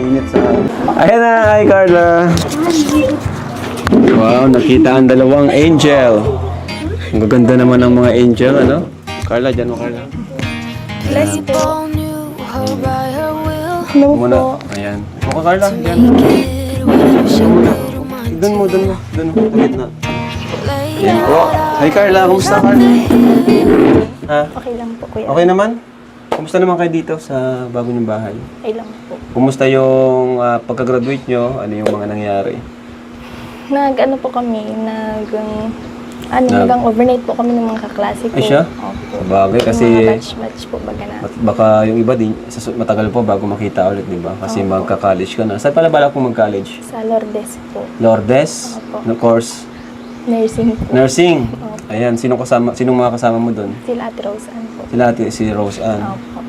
mainit sa... Ayan na, hi Carla! Wow, nakita ang dalawang angel. Ang gaganda naman ng mga angel, ano? Carla, dyan mo Carla. Bless po. Hello po. Ayan. Mukha Carla, dyan. Doon mo. Doon mo, sa gitna. Ayan po. Hi Carla, kumusta Carla? Ha? Okay lang po, kuya. Okay naman? Kumusta naman kayo dito sa bago niyong bahay? Okay lang po. Kumusta yung pagka-graduate nyo? Ano yung mga nangyari? Nag-ano po kami, hanggang overnight po kami ng mga kaklase ko. Ay siya? Opo. Sabagay kasi Yung mga batch po baga na. baka yung iba din, matagal po bago makita ulit, di ba? Kasi magka-college ka na. Saan pala balak mo mag-college? Sa Lourdes po. Lourdes? Opo. No course? Nursing po. Nursing? Opo. Ayan, sinong mga kasama mo doon? Sila Ate Rose Ann po. Si Rose Ann. Opo.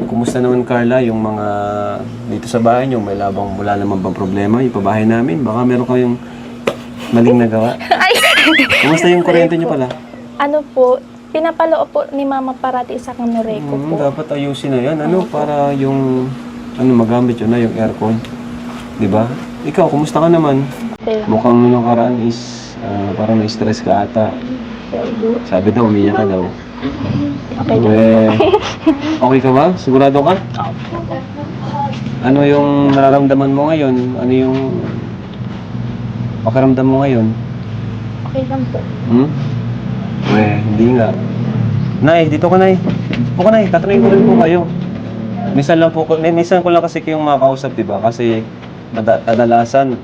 Kumusta naman Carla, yung mga dito sa bahay nyo? Wala naman bang problema? Yung pabahay namin? Baka meron kayong maling nagawa? Kumusta yung kuryente nyo pala? Ano po, pinapaloo po ni Mama parati sa Kanoreko po. Dapat ayusin na yan. Ano, para yung magamit yun na, yung aircon. Di ba? Ikaw, kumusta ka naman? Okay. Mukhang nung nakaraan is parang na-stress ka ata. Sabi daw, umiyak ka daw. Okay lang. Okay ka ba? Sigurado ka? Ano yung nararamdaman mo ngayon? Ano yung pakiramdam mo ngayon? Okay lang po. Hindi nga. Nay, dito ka Nay. Dito ka Nay, tatanungin ko rin po kayo. Minsan ko lang kasi kayong makakausap, di ba? Kasi kadalasan,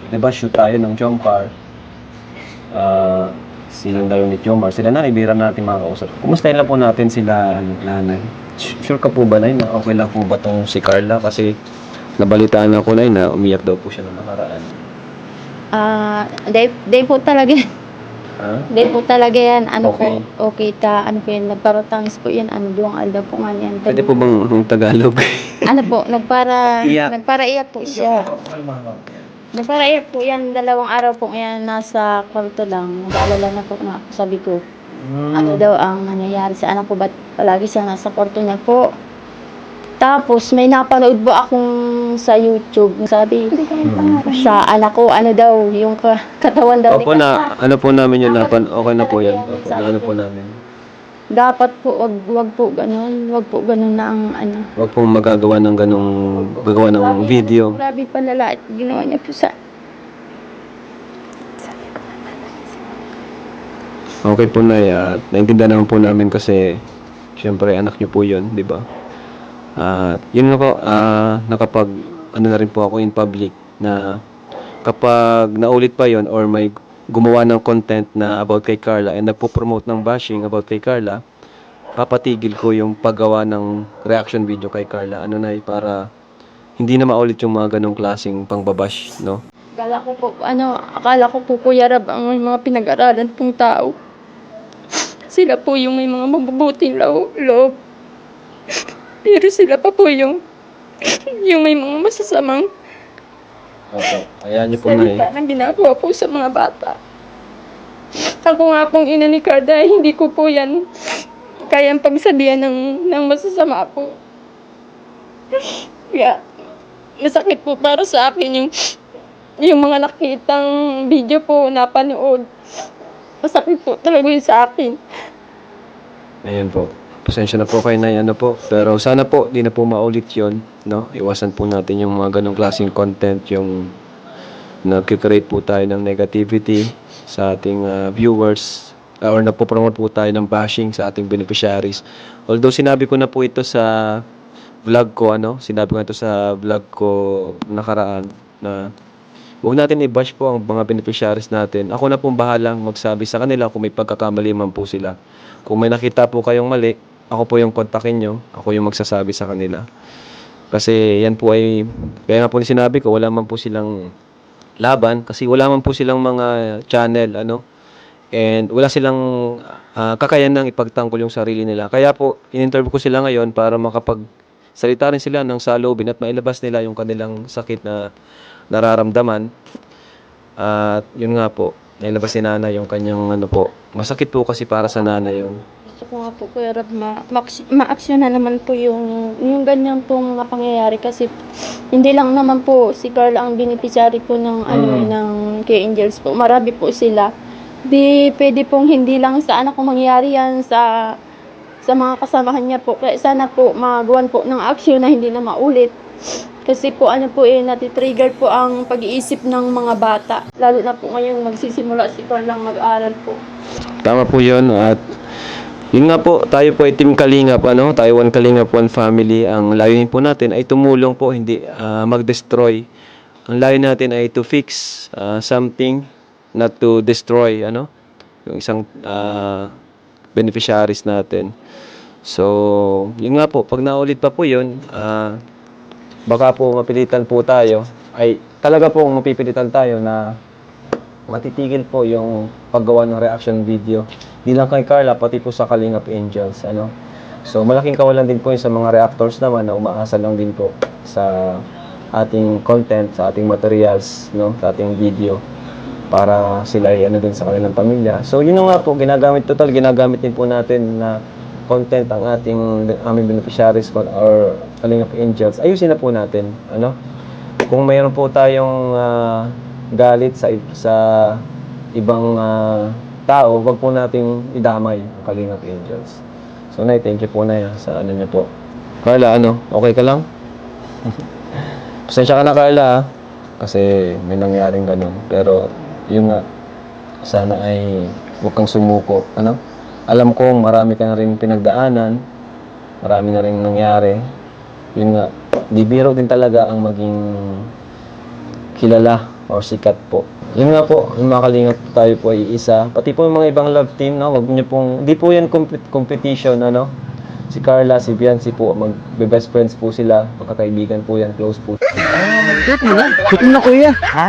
di ba, shoot tayo ng Jomcar. Silang dalawa ni Jomar. Sila na, ibira natin makakausap. Kumustahin lang po natin sila, nanay. Sure ka po ba, Nay, na okay lang po ba tong si Carla? Kasi nabalitaan ako, Nay, na umiyak daw po siya ng nakaraan. Day po talaga. Ha? Day po talaga yan. Ano Okay. po, okay ta, ano po yan, nagparotangis po yan, ano doang alda po nga yan. Pwede po bang Tagalog? Ano po, Iyak. nagparaiyak po siya. Nagparaiyak po yan, 2 araw po yan, nasa kwarto lang. Nag-alala na po na ako, sabi ko, ano daw ang nangyayari sa anak ko, ba't palagi siya nasa kwarto niya po. Tapos may napanood po akong sa YouTube, sabi sa anak ko, ano daw, yung katawan daw Opo na, ano po namin yun, okay na po yan. Opo, ano po namin. dapat po, wag po ganun na ang ano. Huwag pong gagawa ng video. Grabe palala at ginawa niya po sa... Okay po na, naintindihan naman po namin kasi syempre anak niyo po yun, di ba? Yun na po, ano na rin po ako in public na kapag naulit pa yon or may gumawa ng content na about kay Carla and nagpo-promote ng bashing about kay Carla, papatigil ko yung paggawa ng reaction video kay Carla. Para hindi na maulit yung mga ganong klaseng pangbabash, no? Akala ko po Kuya Rab ang may mga pinag-aralan pong tao. Sila po yung may mga mabubuting loob. Pero sila pa po yung may mga masasamang Okay. Ayan niyo po na salita na ginagawa po sa mga bata. Ako nga pong ina ni Carla, hindi ko po yan kayang pagsabihan ng masasama po. Kaya, masakit po para sa akin yung mga nakitang video po napanood. Masakit po talaga yun sa akin. Ayan po. Pasensya na po kayo na po. Pero sana po, di na po maulit yun, no? Iwasan po natin yung mga ganong klaseng content, yung nag-create po tayo ng negativity sa ating viewers or napopromote po tayo ng bashing sa ating beneficiaries. Although sinabi ko na po ito sa vlog ko, nakaraan na huwag natin i-bash po ang mga beneficiaries natin. Ako na pong bahalang magsabi sa kanila kung may pagkakamali man po sila. Kung may nakita po kayong mali, ako po yung kontakin nyo. Ako yung magsasabi sa kanila. Kasi yan po ay, kaya nga po sinabi ko, wala man po silang laban. Kasi wala man po silang mga channel, and wala silang kakayanang ipagtanggol yung sarili nila. Kaya po, in-interview ko sila ngayon para makapagsalita rin sila ng saloobin at mailabas nila yung kanilang sakit na nararamdaman. At yun nga po, nailabas si nanay yung kanyang masakit po kasi para sa nanay yun. Gusto ko nga po, Kuya Rab, ma-aksyon na naman po yung ganyan pong mga pangyayari kasi hindi lang naman po si Carl ang beneficiary po ng ng kay Angels po. Marami po sila. Di pwede pong hindi lang sa anak ko mangyayari yan sa mga kasamahan niya po. Kaya sana po magawan po ng aksyon na hindi na maulit. Kasi po natitrigger po ang pag-iisip ng mga bata. Lalo na po ngayon magsisimula si Carl lang mag-aral po. Tama po yun. At yun nga po, tayo po ay Team Kalingap, tayo One Kalingap, One Family. Ang layunin po natin ay tumulong po, hindi mag-destroy. Ang layunin natin ay to fix something, not to destroy, yung isang beneficiaries natin. So, yun nga po, pag naulit pa po yun, baka po mapilitan po tayo, ay talaga po mapipilitan tayo na matitigil po yung paggawa ng reaction video. Di lang kay Carla, pati po sa Kalingap Angels, So, malaking kawalan din po yung sa mga reactors naman na umaasa lang din po sa ating content, sa ating materials, sa ating video para sila ay din sa kanilang pamilya. So, yun nga po, ginagamit din po natin na content ang aming beneficiaries or Kalingap Angels. Ayusin na po natin, Kung mayroon po tayong galit sa ibang tao, wag po nating idamay ang Kalingap Angels. So, Nay, thank you po, Nay, sa niyo po. Carla, okay ka lang? Pasensya ka na, Carla, kasi may nangyaring ganun. Pero, yun nga, sana ay huwag kang sumuko, Alam kong marami ka na rin pinagdaanan, marami na rin nangyari. Yun nga, di biro din talaga ang maging kilala or sikat po. Yun nga po, yung mga Kalingap tayo po ay isa. Pati po yung mga ibang love team, wag niyo pong, di po yan competition, Si Carla, si Biancy po, mag-best friends po sila, magkakaibigan po yan, close po. Shoot mo na. Shoot mo na, kuya. Ha?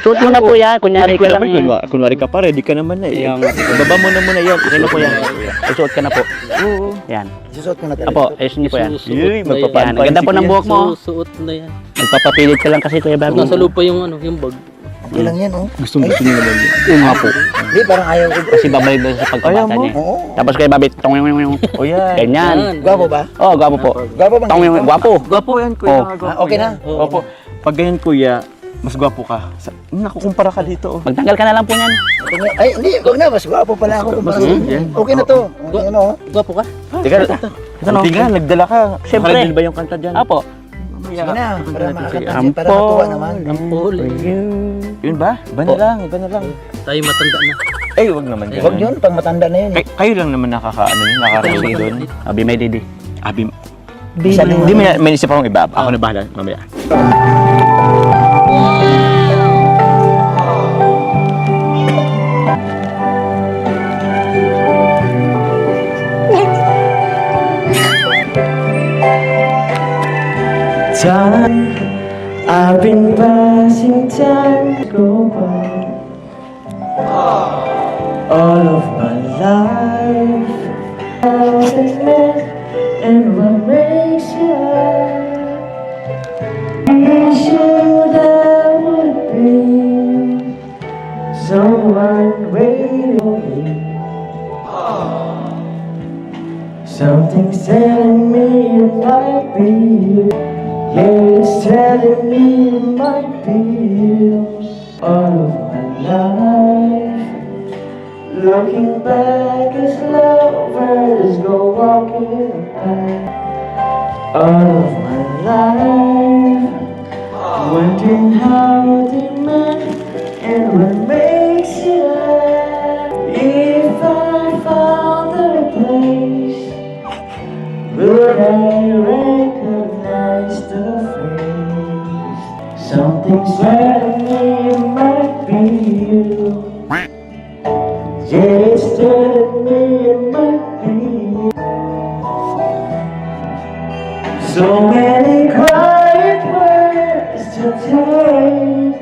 Shoot mo na po yan, kunyari ka lang. Kunwari ka pa, ready ka naman na eh. Baba mo na muna yan. Okay na po yan. Isuot ka na po. Oo. Yan. Isusuot ko na talaga. Apo, ayos niyo po yan. Uy, Yan, ang ganda po ng buhok mo. Suot na yan. Magpapapilit ka lang kasi, Kuya Barbie. Nasa lupa yung yung bag. Okay lang yan, oh. Gusto niyo naman yun. Yung nga po. Hindi, parang ayaw ko. Kasi babalik doon sa pagkabata niya. Oo. Tapos Kuya Barbie, tong yung O yan. ganyan. Gwapo ba? Oh, gwapo po. Gwapo bang? Tong yung gwapo. Gwapo yan, kuya. Okay na. Opo. Pag ganyan, kuya, mas gwapo ka. Nakukumpara ka dito. Oh. Magtanggal ka na lang po niyan. Ay, hindi. Wag na. Mas gwapo pala ako. Okay na to. Okay na, oh. Gwapo ka? Teka, buti nga, nagdala ka. Siyempre. Nakareveal ba yung kanta dyan? Apo. Sige na. Para makakanta. Para Ampo. matuwa naman. Ampol. Yun ba? Iba na lang, iba na lang. Tayo matanda na. Ay, wag naman yan. Wag yun. Pang matanda na yun. Kayo lang naman nakaka-relate doon. Abi may didi. Abi, Sabi mo. hindi may isip akong iba. Ako na bahala, mamaya. Time, I've been passing time go by. All of my life, how they met and what makes you laugh. You sure there would be someone waiting for me. Something's telling me it might be you. Yeah, it's telling me it might be you. All of my life, looking back as lovers go walking by. All of my life, wondering how they met and what makes you laugh. If I found the place, would I recognize the face? Something's telling me it might be you. Yeah, it's telling me it might be you. So many quiet words to take,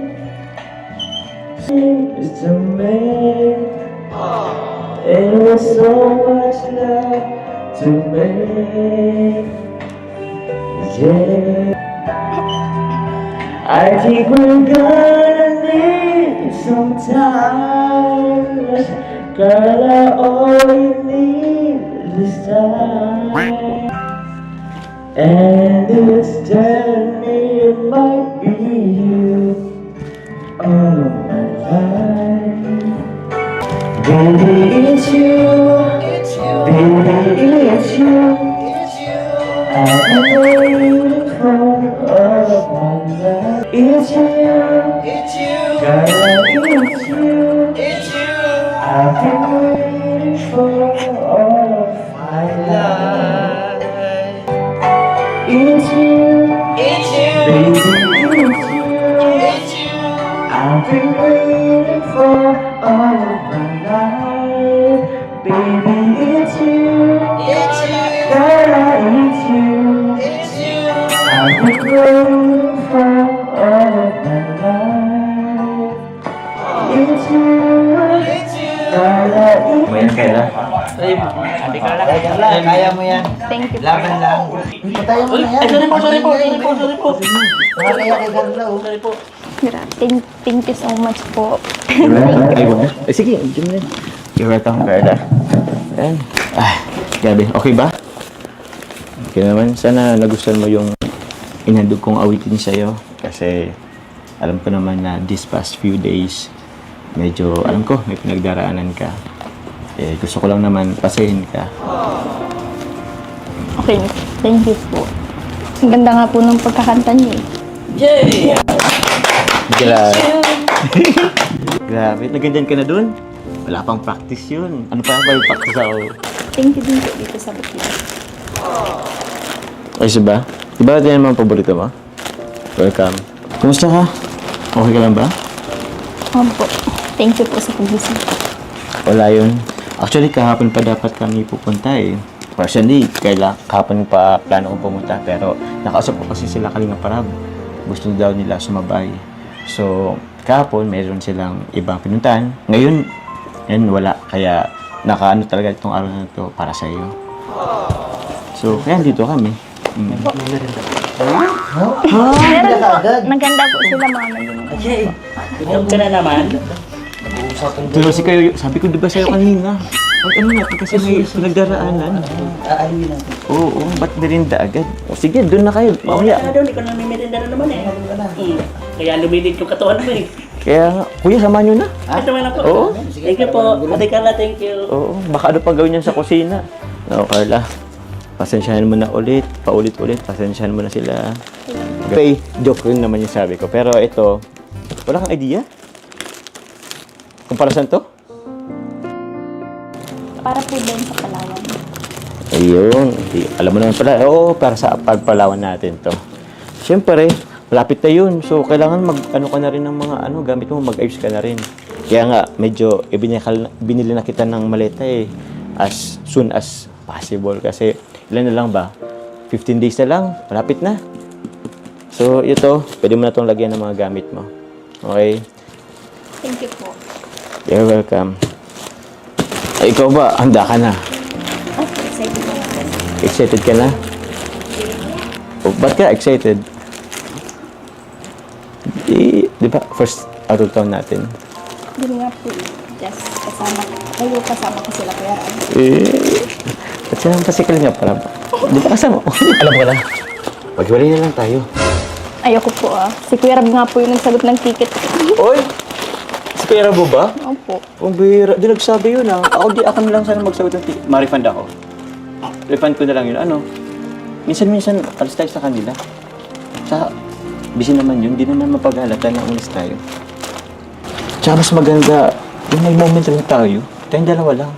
things to make, and with so much love to make. Yeah, I think we're gonna need some time. Girl, all you need this time, and it's telling me it might be you all of my life. Baby, it's you. Baby, it's you. I've been waiting for all of my life. It's you. Girl, it's you. I've been waiting for all of my life. It's you. Baby, it's you. I've been waiting for all of my life. Baby, it's you. Girl, it's you. I've been waiting for all of my life. It's you. Girl, it's you. Ayan, Kayla. Kaya mo yan. Thank you po. Laban lang. Patayin mo na yan. Sorry po. Nakakaya kay Carla, oh. Thank you so much po. Ay, wag na. Sige, dyan mo na. You're welcome, Carla. Ayan. Grabe. Okay ba? Okay naman. Sana nagustuhan mo yung inhandog kong awitin sa'yo. Kasi alam ko naman na this past few days, medyo, alam ko, may pinagdaraanan ka. Eh, gusto ko lang naman pasahin ka. Okay, thank you po. Ang ganda nga po ng pagkakanta niyo eh. Grabe. Grabe. Nagandyan ka na dun? Wala pang practice yun. Ano pa ba yung practice ako? Thank you din po dito sa Bukid. Ayos ba? Diba ito yung mga paborito mo? Welcome. Kumusta ka? Okay ka lang ba? Opo. Thank you po sa pagising. Wala yun. Actually, kahapon pa dapat kami pupunta eh. Personally, kahapon pa plano kong pumunta pero nakausap ko kasi sila Kalinga Parab. Gusto daw nila sumabay. So, kahapon meron silang ibang pinuntahan. Ngayon, yan wala. Kaya nakaano talaga itong araw na ito para sa iyo. So, kaya dito kami. Meron po. Naganda po sila mama din. Inom ka na naman. Pero si kayo, sabi ko diba sa'yo kanina? Pag ano natin kasi may pinagdaraanan. Aayuin natin. Oo, ba't merinda agad? O sige, doon na kayo. Mamaya. Doon, ikaw na may merinda na naman eh. Kaya lumilig yung katawan mo eh. Kaya, kuya, samahan nyo na. Ito na po. Oo. Thank you po. Ate Carla, thank you. Oo, baka ano pang gawin yan sa kusina. No, Carla. Pasensyahan mo na ulit, paulit-ulit. Pasensyahan mo na sila. Okay, joke rin naman yung sabi ko. Pero ito, wala kang idea? Kung para saan to? Para po din sa Palawan. Ayun. Alam mo naman pala. Oo, para sa pagpalawan natin to. Siyempre, malapit na yun. So, kailangan mag-ano ka na rin ng mga gamit mo, mag-ayos ka na rin. Kaya nga, medyo binili na kita ng maleta eh. As soon as possible. Kasi, ilan na lang ba? 15 days na lang. Malapit na. So, ito, pwede mo na itong lagyan ng mga gamit mo. Okay? Thank you po. You're welcome. Ay, ikaw ba? Handa ka na? Okay, excited na ako. Excited ka na? O, ba't ka excited? Di ba? First out of town natin. Hindi nga po. Just kasama ko sila Kuya Ram. Ba't siya naman kasi Kalinga Parab? Di ba kasama? Alam ko na. Maghiwalay na lang tayo. Ayoko po ah. Si Kuya Ram nga po yung nagsagot ng ticket. Oy! Si Kuya Rabo ba? Opo. Ang bihira. Di nagsabi yun ah. Ako na lang sana magsagot ng ticket. Ma-refund ako. Refund ko na lang yun. Ano? Minsan-minsan, alis tayo sa kanila. Sa busy naman yun. Di na naman paghalata na ulis tayo. Tsaka mas maganda, yung may moment lang tayo. Tayong dalawa lang.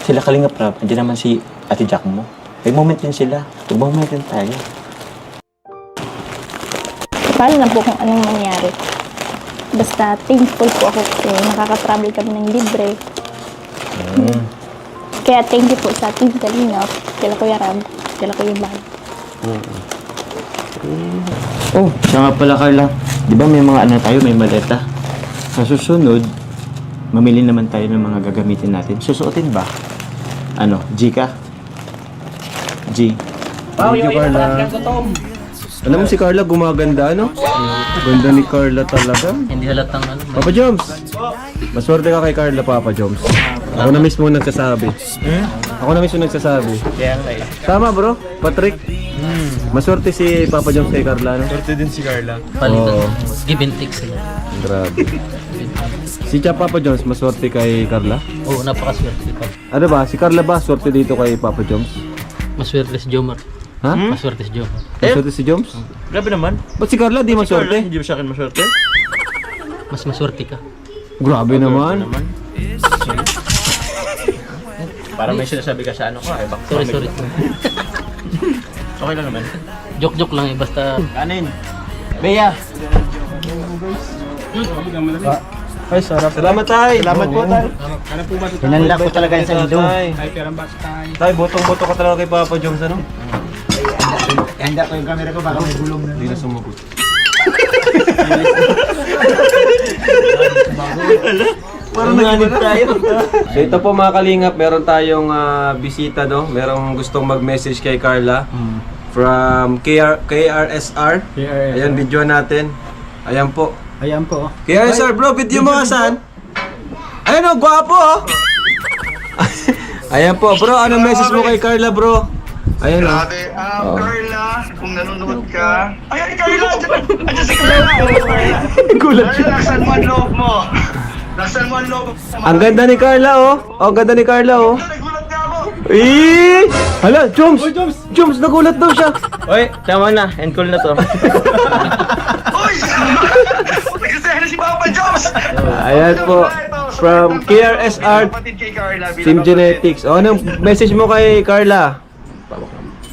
Sila Kalinga Parab. Andiyan naman si Ate Jack mo. May moment din sila. Mag-moment din tayo. Paano na po kung anong mangyari. Basta thankful po ako kasi nakaka-travel kami ng libre. Kaya thank you po sa Team Kalinga, kila Kuya Ram, kila Kuya Bag. Oh, siya nga pala Carla. Di ba may mga tayo, may maleta? Sa susunod, mamili naman tayo ng mga gagamitin natin. Susuotin ba? G ka? G. Wow, yung Carla. Alam mo si Carla gumaganda, no? Ganda ni Carla talaga. Hindi halatang ano. Papa Joms! Maswerte ka kay Carla, Papa Joms. Ako na mismo nagsasabi. Ako na mismo nagsasabi. Kaya nga eh. Tama bro, Patrick. Maswerte si Papa Jones kay Carla, no? Swerte din si Carla. Oo. Give and take sila. Grabe. Si Papa Jones, maswerte kay Carla? Oo, napakaswerte pa. Ano ba? Si Carla ba swerte dito kay Papa Jones? Maswerte si Jomar. Ha? Maswerte si Jomar. Maswerte si Jones? Grabe naman. Ba't si Carla di maswerte? Hindi ba sa akin maswerte? Mas maswerte ka. Grabe naman. Parang may sinasabi ka sa ano ko, bak. Sorry. Okay lang naman. Joke lang eh, basta Kanin. Bea. Ay, sarap. Salamat, Tay. Salamat po tayo. Hinanla ko talaga yung sa indo. Tay. Tay, botong-boto ka talaga kay Papa Jones, ano? Handa ko yung camera ko, baka may gulong na. Hindi na sumagot. Parang nanganib tayo. So ito po mga kalingap, meron tayong bisita, no? Merong gustong mag-message kay Carla from KRSR. Ayan, video natin. Ayan po. Ayan po. KRSR bro, video mo saan? Ayan o, gwapo oh. Ayan po bro, anong message mo kay Carla bro? Ayan o. Grabe, Carla, kung nanonood ka. Ay, Carla! Andiyan si Carla! Gulat Carla, laksan mo ang loob mo. Laksan mo ang loob mo. Ang ganda ni Carla oh. Ang ganda ni Carla oh. Nagulat nga ako. Eh! Hala, Joms! Joms, nagulat daw siya. Oy, tama na. End call na to. Uy! Nagsasayahan na si Papa Joms! Ayan po. From KRSR Kapatid kay Carla. bilang Team kapatid. Genetics. O, anong message mo kay Carla?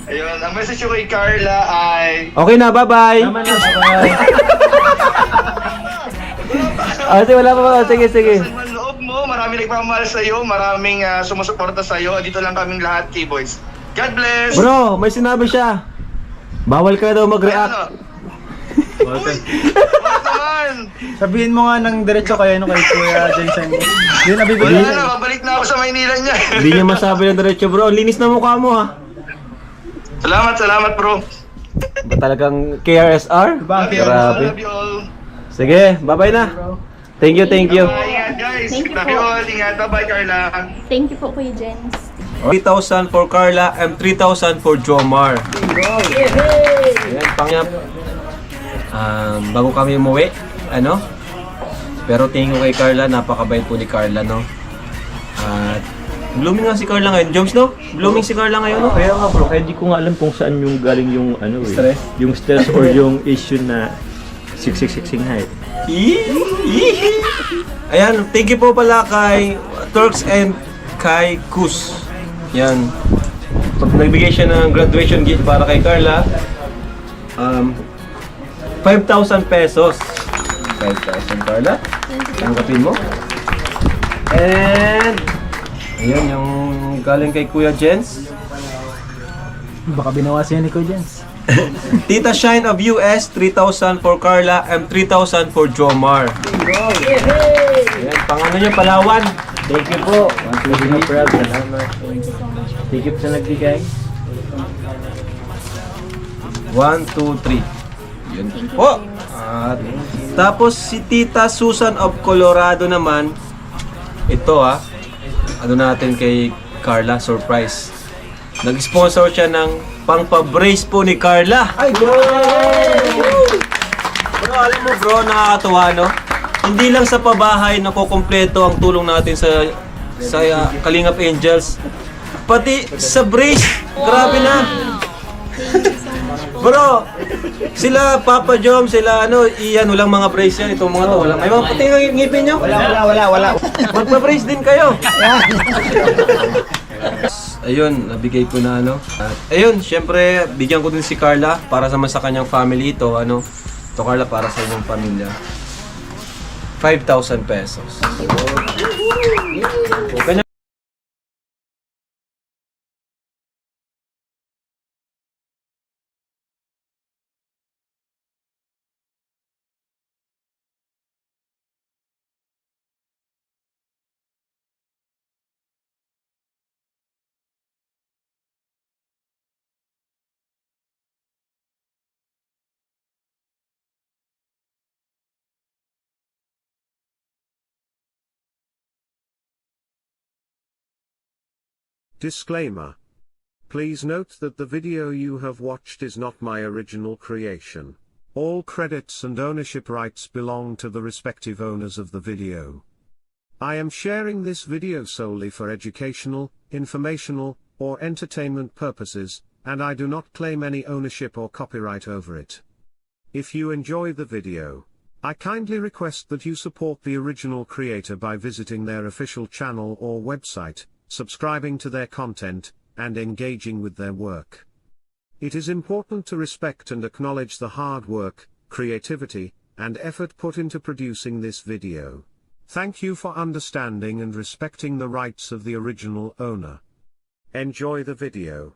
Ayun, ang message ko kay Carla ay... Okay na, bye-bye. Sige, wala pa ba? Sige. Laksan mo ang loob mo. Maraming nagmamahal sa'yo. Maraming sumusuporta sa'yo. Dito lang kaming lahat, K-Boys. God bless! Bro, may sinabi siya. Bawal ka daw mag-react. Ano? Uy! Bakit naman? Sabihin mo nga ng diretso kayo kay Kuya Jensen. Yun Wala nabibigyan. na, babalik na ako sa Maynila niya. Hindi niya masabi ng diretso, bro. Linis na mukha mo, ha? Salamat bro. Ba talagang KRSR? Love you all, Grabe. love you all. Sige, bye-bye na. Thank you. Bye, ingat guys. Thank you Love po. you all. Ingat. Bye-bye, Carla. Thank you po, Kuya Jens. 3,000 for Carla and 3,000 for Jomar. Ayan, pangyap. Bago kami umuwi, ano? Pero tingin ko kay Carla, napakabait po ni Carla, no? At blooming nga si Carla ngayon. Joms, no? Blooming si Carla ngayon, no? Kaya nga bro, kaya di ko nga alam kung saan yung galing yung ano eh. Stress? Yung stress or yung issue na siksik-siksing height. Ayan, thank you po pala kay Turks and kay Kus. Yan. Pag nagbigay siya ng graduation gift para kay Carla, 5,000 pesos. 5,000 Carla. Tanggapin mo. And ayun, yung galing kay Kuya Jens. Baka binawasan yan ni Kuya Jens. Tita Shine of US, 3,000 for Carla and 3,000 for Jomar. Ayan, pang ano nyo, Palawan. Thank you po. Thank you proud. Salamat. Thank you po sa nagbigay. 1, 2, 3. Yun po. At tapos si Tita Susan of Colorado naman, ito ano natin kay Carla, surprise. Nag-sponsor siya ng pang-pa-brace po ni Carla. Ay, bro! Bro, alam mo bro, nakakatuwa, no? Hindi lang sa pabahay na kukumpleto ang tulong natin sa Kalingap Angels. Pati sa brace, grabe na. Bro, sila Papa Jom, sila Ian, walang mga brace yan. Itong mga to, walang. May mga puti ng ngipin nyo? Wala. Magpa-brace din kayo. Ayun, nabigay ko na At ayun, syempre, bigyan ko din si Carla para sa kanyang family ito, Ito Carla, para sa inyong pamilya. 5,000 pesos. Okay na. Disclaimer. Please note that the video you have watched is not my original creation. All credits and ownership rights belong to the respective owners of the video. I am sharing this video solely for educational, informational, or entertainment purposes, and I do not claim any ownership or copyright over it. If you enjoy the video, I kindly request that you support the original creator by visiting their official channel or website, subscribing to their content, and engaging with their work. It is important to respect and acknowledge the hard work, creativity, and effort put into producing this video. Thank you for understanding and respecting the rights of the original owner. Enjoy the video.